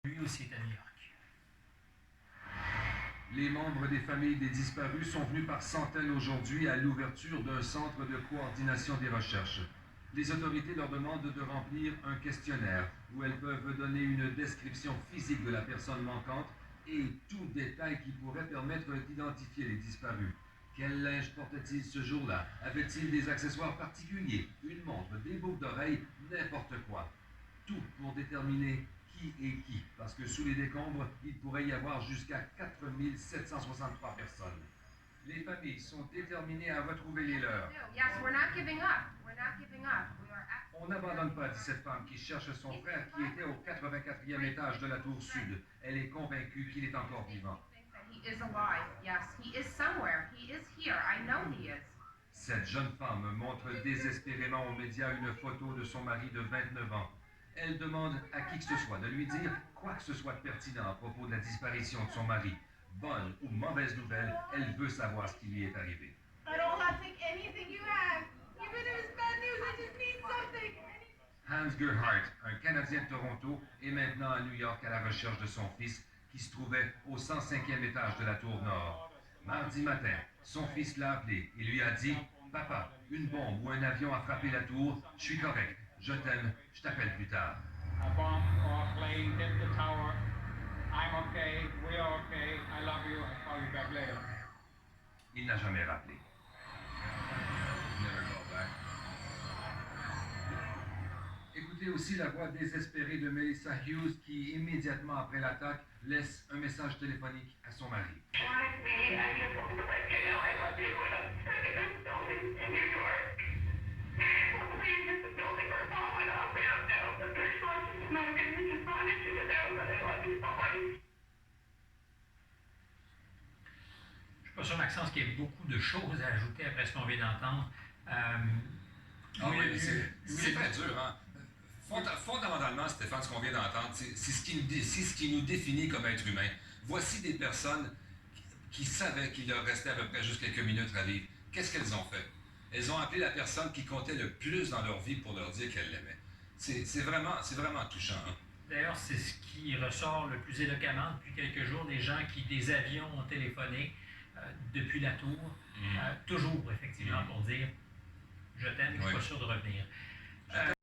Lui aussi est à New York. Les membres des familles des disparus sont venus par centaines aujourd'hui à l'ouverture d'un centre de coordination des recherches. Les autorités leur demandent de remplir un questionnaire où elles peuvent donner une description physique de la personne manquante et tout détail qui pourrait permettre d'identifier les disparus. Quel linge portait-il ce jour-là? Avait-il des accessoires particuliers? Une montre, des boucles d'oreilles, n'importe quoi. Tout pour déterminer qui est qui, parce que sous les décombres, il pourrait y avoir jusqu'à 4763 personnes. Les familles sont déterminées à retrouver les leurs. On n'abandonne pas, dit cette femme qui cherche son frère qui était au 84e étage de la tour sud. Elle est convaincue qu'il est encore vivant. Cette jeune femme montre désespérément aux médias une photo de son mari de 29 ans. Elle demande à qui que ce soit de lui dire quoi que ce soit de pertinent à propos de la disparition de son mari. Bonne ou mauvaise nouvelle, elle veut savoir ce qui lui est arrivé. Hans Gerhardt, un Canadien de Toronto, est maintenant à New York à la recherche de son fils qui se trouvait au 105e étage de la tour nord. Mardi matin, son fils l'a appelé et lui a dit « Papa, une bombe ou un avion a frappé la tour, je suis correct, je t'aime, je t'appelle plus tard. » A bomb or a plane hit the tower. I'm okay, we're okay, I love you, I'll call you back later. Il n'a jamais rappelé. Écoutez aussi la voix désespérée de Melissa Hughes qui, immédiatement après l'attaque, laisse un message téléphonique à son mari. Je suis pas sûr, Maxence, qu'il y ait beaucoup de choses à ajouter après ce qu'on vient d'entendre. Oui, c'est très dur, hein? Fondamentalement, Stéphane, ce qu'on vient d'entendre, c'est ce qui nous définit comme être humain. Voici des personnes qui savaient qu'il leur restait à peu près juste quelques minutes à vivre. Qu'est-ce qu'elles ont fait? Elles ont appelé la personne qui comptait le plus dans leur vie pour leur dire qu'elles l'aimaient. C'est vraiment touchant. Hein? D'ailleurs, c'est ce qui ressort le plus éloquemment depuis quelques jours, des gens qui, des avions, ont téléphoné depuis la tour, toujours effectivement pour dire « Je t'aime, je ne suis pas sûr de revenir ».